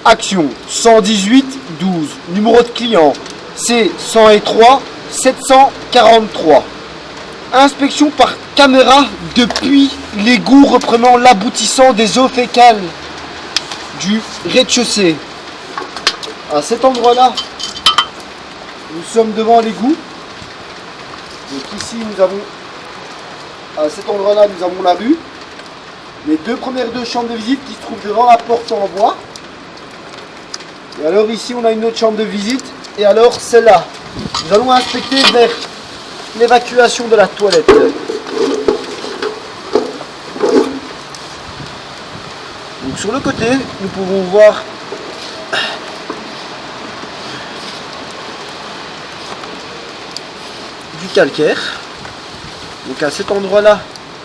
Action 118 12. Numéro de client C103 743. Inspection par caméra depuis l'égout reprenant l'aboutissant des eaux fécales du rez-de-chaussée. À cet endroit-là, nous sommes devant l'égout. Donc ici, à cet endroit-là, nous avons la rue. Les premières deux chambres de visite qui se trouvent devant la porte en bois. Et alors ici, on a une autre chambre de visite. Et alors celle-là. Nous allons inspecter vers l'évacuation de la toilette. Donc sur le côté, nous pouvons voir du calcaire. Donc à cet endroit-là,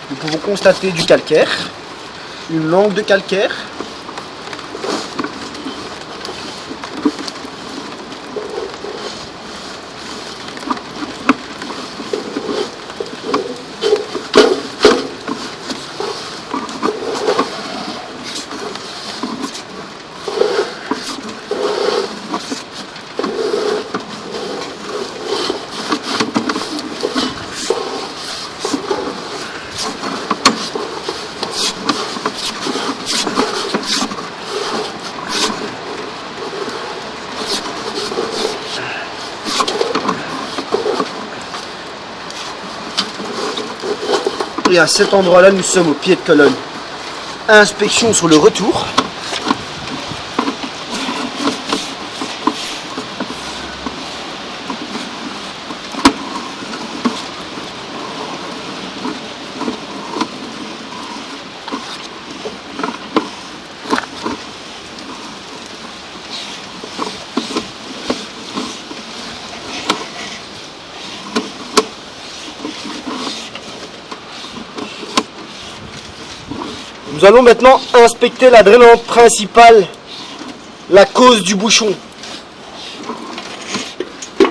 nous pouvons constater du calcaire, une langue de calcaire. Et à cet endroit-là, nous sommes au pied de colonne. Inspection sur le retour. Nous allons maintenant inspecter la drainante principale, la cause du bouchon.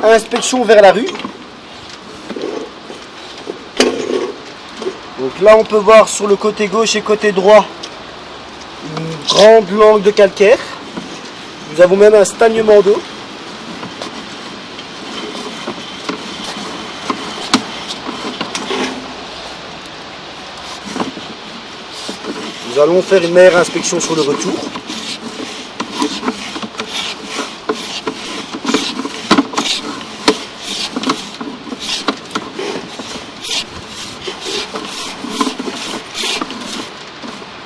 Inspection vers la rue. Donc là on peut voir sur le côté gauche et côté droit une grande langue de calcaire. Nous avons même un stagnement d'eau. Nous allons faire une meilleure inspection sur le retour.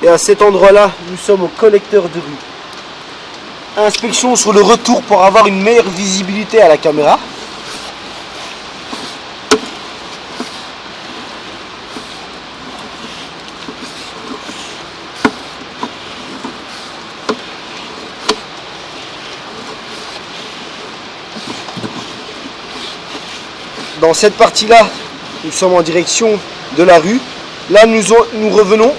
Et à cet endroit-là, nous sommes au collecteur de rue. Inspection sur le retour pour avoir une meilleure visibilité à la caméra. Dans cette partie-là, nous sommes en direction de la rue. Là, nous revenons.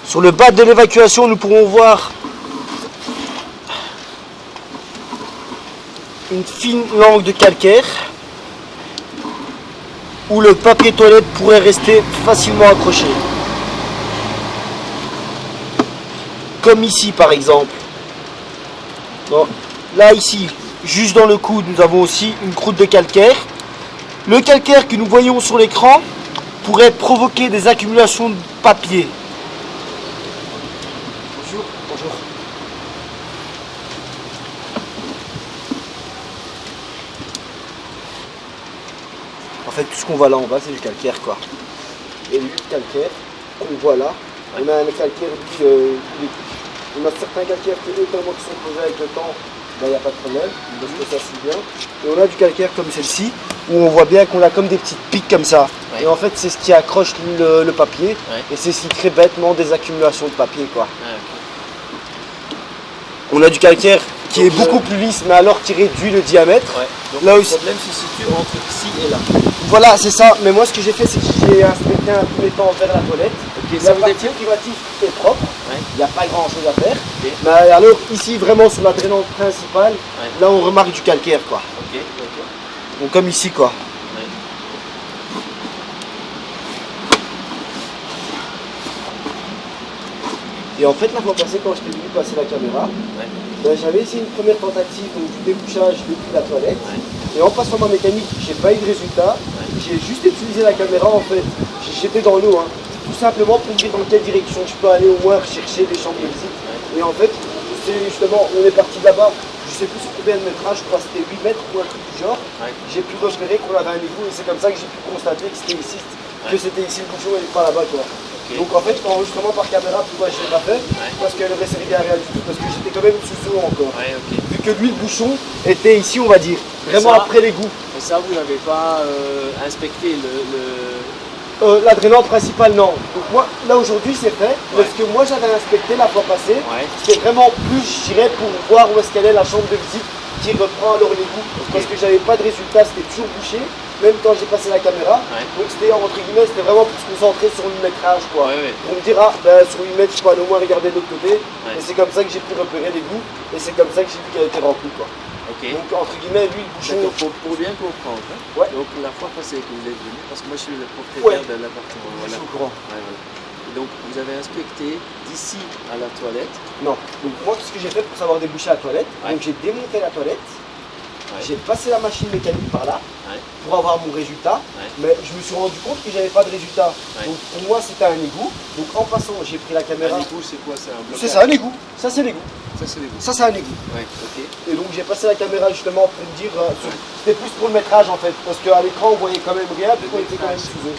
Sur le bas de l'évacuation, nous pourrons voir une fine langue de calcaire où le papier toilette pourrait rester facilement accroché. Comme ici par exemple. Bon, là ici, juste dans le coude, nous avons aussi une croûte de calcaire. Le calcaire que nous voyons sur l'écran pourrait provoquer des accumulations de papier. Bonjour, bonjour. En fait, tout ce qu'on voit là en bas, c'est du calcaire quoi. Et le calcaire qu'on voit là, on a un calcaire on a certains calcaires qui sont posés avec le temps, il n'y a pas de problème, parce que ça suit bien. Et on a du calcaire comme celle-ci, où on voit bien qu'on a comme des petites piques comme ça. Ouais. Et en fait, c'est ce qui accroche le papier, ouais. Et c'est ce qui crée bêtement des accumulations de papier, quoi. Ah, okay. On a du calcaire qui est beaucoup plus lisse, mais alors qui réduit le diamètre. Ouais. Donc là le aussi, problème se situe entre ici et là. Voilà, c'est ça. Mais moi, ce que j'ai fait, c'est que j'ai inspecté un premier temps vers la toilette. Okay, la partie privative est propre. Il n'y a pas grand chose à faire. Okay. Mais alors ici vraiment sur la drainante principale, là on remarque du calcaire quoi. Okay. Donc comme ici quoi. Et en fait, la fois passée, quand je t'ai vu passer la caméra, ben, j'avais essayé une première tentative donc, du débouchage depuis la toilette. Et en passant ma mécanique, j'ai pas eu de résultat. J'ai juste utilisé la caméra en fait. J'étais dans l'eau, hein, tout simplement pour me dire dans quelle direction je peux aller au moins rechercher des chambres de visite. Et en fait, c'est justement, on est parti de là-bas. Je sais plus sur combien de métrage, je crois que c'était 8 mètres ou un truc du genre. J'ai pu repérer qu'on avait un égout et c'est comme ça que j'ai pu constater que c'était ici le bouchon et pas là-bas quoi. Donc en fait, l'enregistrement par caméra, pourquoi je l'ai pas fait? Parce qu'elle aurait servi à rien du tout, parce que j'étais quand même sous eau encore. Vu que lui, le bouchon était ici, on va dire, vraiment après l'égout. Et ça, vous n'avez pas inspecté La drainante principale, non. Donc moi, là aujourd'hui, c'est fait. Parce que moi, j'avais inspecté la fois passée. C'était vraiment plus, je dirais, pour voir où est-ce qu'elle est la chambre de visite qui reprend alors l'égout. Parce que j'avais pas de résultat, c'était toujours bouché. Même quand j'ai passé la caméra. Donc c'était entre guillemets, c'était vraiment pour se concentrer sur le métrage quoi. Pour me dire, ah ben sur 8 mètres, je peux aller au moins regarder de l'autre côté. Et c'est comme ça que j'ai pu repérer l'égout. Et c'est comme ça que j'ai vu qu'elle était remplie quoi. Donc entre guillemets, lui, le bouchon. Pour bien comprendre, hein. Donc la fois passée que vous êtes venu, parce que moi je suis le propriétaire de l'appartement. Je suis au courant. Et donc vous avez inspecté d'ici à la toilette. Non. Donc moi, ce que j'ai fait pour savoir déboucher la toilette, donc j'ai démonté la toilette. J'ai passé la machine mécanique par là pour avoir mon résultat, mais je me suis rendu compte que j'avais pas de résultat. Donc pour moi c'était un égout. Donc en passant j'ai pris la caméra. Un égout c'est quoi? C'est un blocage? C'est ça un égout. Ça c'est l'égout. Ça c'est l'égout. Ça c'est un égout. Et donc j'ai passé la caméra justement pour me dire, c'était plus pour le métrage en fait, parce qu'à l'écran on voyait quand même rien, puis on était quand même sous eux.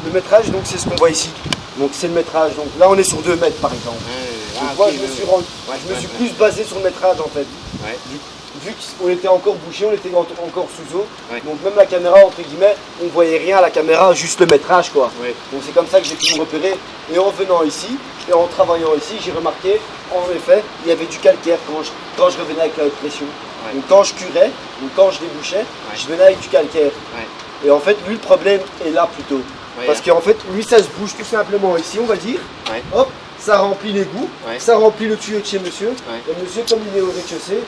Le métrage donc c'est ce qu'on voit ici. Donc c'est le métrage. Donc là on est sur 2 mètres par exemple. Donc moi je me suis plus basé sur le métrage en fait. Vu qu'on était encore bouché, on était encore sous eau, donc même la caméra, entre guillemets, on ne voyait rien à la caméra, juste le métrage quoi. Donc c'est comme ça que j'ai pu me repérer. Et en venant ici, et en travaillant ici, j'ai remarqué, en effet, il y avait du calcaire quand je revenais avec la haute pression. Donc quand je curais, donc quand je débouchais, je venais avec du calcaire. Et en fait, lui, le problème est là plutôt. Parce qu'en fait, lui, ça se bouge tout simplement ici, on va dire. Hop, ça remplit l'égout, ça remplit le tuyau de chez monsieur. Et monsieur, comme il est au rez-de-chaussée,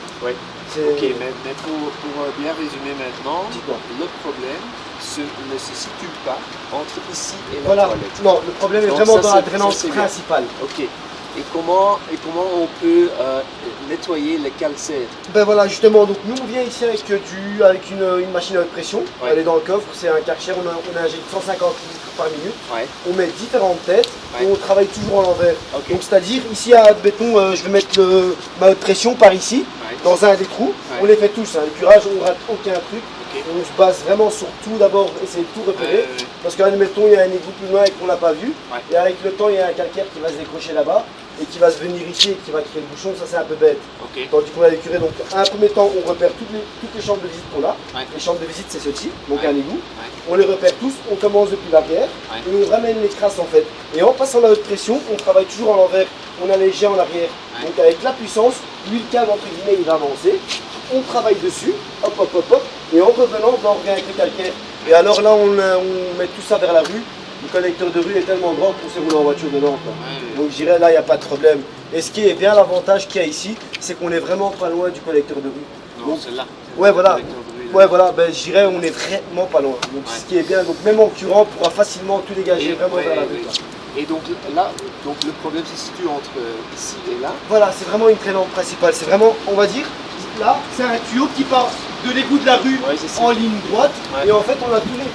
ok, mais pour bien résumer maintenant, le problème ne se situe pas entre ici et la toilette. Non, le problème est vraiment dans la drainance principale. Ok. Et comment on peut nettoyer les calcaires? Ben voilà, justement, donc nous on vient ici avec une machine à haute pression. Elle est dans le coffre, c'est un Karcher, on injecte 150 litres par minute. On met différentes têtes et on travaille toujours en l'envers. Donc c'est-à-dire, ici à béton, je vais mettre ma haute pression par ici, dans un des trous. On les fait tous, le curage, on ne rate aucun truc. On se base vraiment sur tout d'abord, essayer de tout repérer. Parce qu'admettons, il y a un égout plus loin et qu'on ne l'a pas vu. Et avec le temps, il y a un calcaire qui va se décrocher là-bas et qui va se venir ici et qui va créer le bouchon, ça c'est un peu bête. Tandis qu'on a les curés, donc à un premier temps, on repère toutes les chambres de visite qu'on a. Les chambres de visite, c'est ceci, donc un égout. On les repère tous, on commence depuis l'arrière et on ramène les crasses en fait. Et en passant la haute pression, on travaille toujours en l'envers, on a les jets en arrière. Donc avec la puissance, lui le câble entre guillemets, il va avancer. On travaille dessus, hop hop hop hop, et en revenant, on revient avec le calcaire. Et alors là, on met tout ça vers la rue. Le collecteur de rue est tellement grand qu'on sait rouler en voiture dedans. Donc je dirais là, il n'y a pas de problème. Et ce qui est bien, l'avantage qu'il y a ici, c'est qu'on est vraiment pas loin du collecteur de rue. Non, c'est là. Ouais, voilà. Ouais, voilà, ben, je dirais on est vraiment pas loin. Donc ce qui est bien, donc même en curant, on pourra facilement tout dégager vraiment vers la rue. Et donc là, le problème se situe entre ici et là. Voilà, c'est vraiment une drainante principale. C'est vraiment, on va dire, là, c'est un tuyau qui part de l'égout de la rue en ligne droite. Et en fait, on a tous les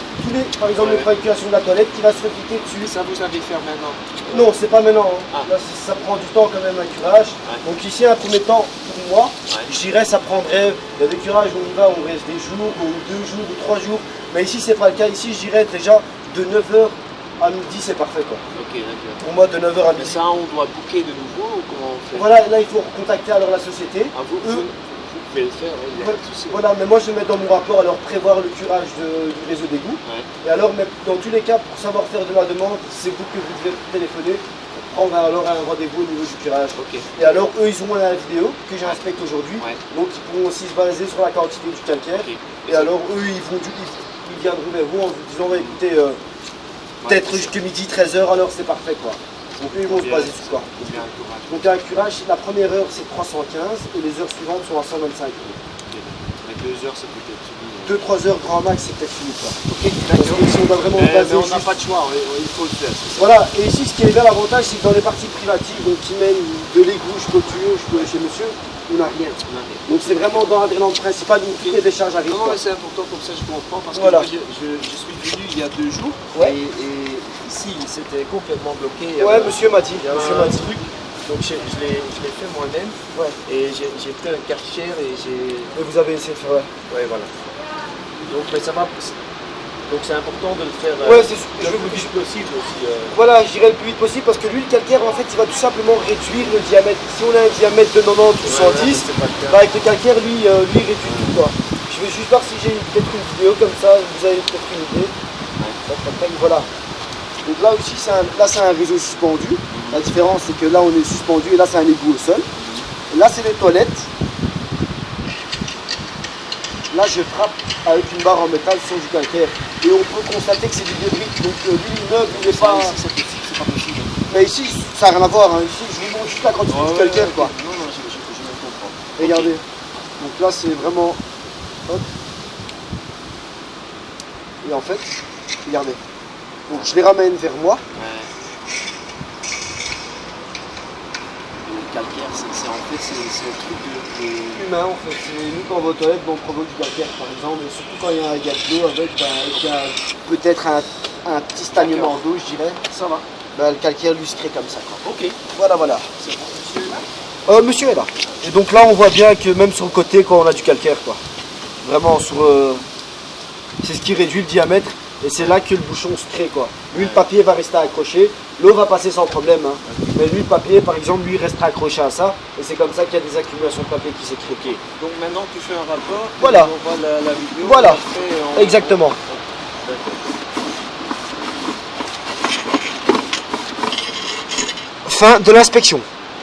par exemple, l'évacuation de la toilette qui va se repiquer dessus. Et ça, vous savez faire maintenant? Non, c'est pas maintenant. Là, ça prend du temps quand même, un curage. Donc ici, un premier temps, pour moi, je dirais ça prendrait, il y a des curages où on y va, on reste des jours, ou 2 jours, ou 3 jours. Mais ici, c'est pas le cas. Ici, je dirais déjà de 9h à midi, c'est parfait quoi. Pour moi, de 9h à midi. Mais ça, on doit booker de nouveau ou comment on fait? Voilà, là, il faut contacter alors la société. Vous pouvez le faire, il y a pas de souci. Voilà, mais moi je vais mettre dans mon rapport alors prévoir le curage du réseau d'égout. Et alors, mais dans tous les cas, pour savoir faire de la demande, c'est vous que vous devez téléphoner pour prendre alors un rendez-vous au niveau du curage. Et alors, eux, ils auront la vidéo que j'inspecte aujourd'hui. Donc, ils pourront aussi se baser sur la quantité du calcaire. Et alors, eux, ils viendront vers vous en vous disant, écoutez, peut-être jusqu'à midi, 13h, alors c'est parfait quoi. Donc eux, ils vont se baser sur quoi. Donc un curage, la première heure c'est 315 et les heures suivantes sont à 125 €. 2 heures, c'est peut-être fini. 2-3 heures grand max, c'est peut-être fini, quoi. Ok, Parce d'accord. que si on doit vraiment Mais baser on n'a juste- pas de choix, il faut le faire, c'est ça. Voilà, et ici ce qui est bien l'avantage, c'est que dans les parties privatives, donc qui mènent de l'égout jusqu'au tuyau, jusqu'au chez monsieur, on n'a rien. On a rien. Donc c'est vraiment dans la drainante principale où toutes les décharges arrivent. Non, quoi. mais c'est important, comme ça je comprends, parce Voilà. que moi, je suis venu il y a 2 jours, Ouais. et ici c'était complètement bloqué. Il y Ouais, avait- monsieur m'a dit. il y avait Monsieur un m'a dit. truc, donc je l'ai fait moi-même, Ouais. et j'ai pris un Karcher et j'ai... Et vous avez essayé de faire, ouais. Ouais, voilà. Donc, mais ça va... Donc c'est important de le faire Ouais, c'est sûr. le plus vite possible aussi. Voilà, je dirais le plus vite possible parce que l'huile calcaire, en fait, il va tout simplement réduire le diamètre. Si on a un diamètre de 90 ou 110, c'est pas le cas. bah, avec le calcaire, lui réduit tout, quoi. Je vais juste voir si j'ai peut-être une vidéo comme ça, vous avez peut-être une idée. Tac, tac, tac, voilà. Donc là aussi, là c'est un réseau suspendu. La différence, c'est que là, on est suspendu et là, c'est un égout au sol. Et là, c'est les toilettes. Là, je frappe avec une barre en métal sur du calcaire. Et on peut constater que c'est du débris. Donc l'huile neuve, il n'est pas... Ici, c'est pas possible. Mais ici, ça n'a rien à voir. Hein. Ici, je vous montre juste la quantité de calcaire, quoi. Non, non, je comprends. Regardez. Donc là, c'est vraiment... Hop. Et en fait, regardez. Donc je les ramène vers moi. Et le calcaire, c'est en fait, c'est un truc de... Humain, en fait. C'est nous, quand on va aux toilettes, on provoque du calcaire, par exemple. Et surtout quand il y a un gars d'eau avec, peut-être un petit stagnement d'eau, je dirais. Ça va. Ben, le calcaire, lui, se crée comme ça, quoi. Ok. Voilà, voilà. C'est bon, monsieur est là. Monsieur est là. Et donc là, on voit bien que même sur le côté, quand on a du calcaire, quoi. Vraiment, sur... c'est ce qui réduit le diamètre. Et c'est là que le bouchon se crée, quoi. Lui, le papier va rester accroché. L'eau va passer sans problème. Hein. Mais lui, le papier, par exemple, lui, restera accroché à ça. Et c'est comme ça qu'il y a des accumulations de papier qui s'écrivent. Ok. Donc maintenant, tu fais un rapport. Voilà. On voit la vidéo. Voilà. Après, on- Exactement. D'accord. Fin de l'inspection.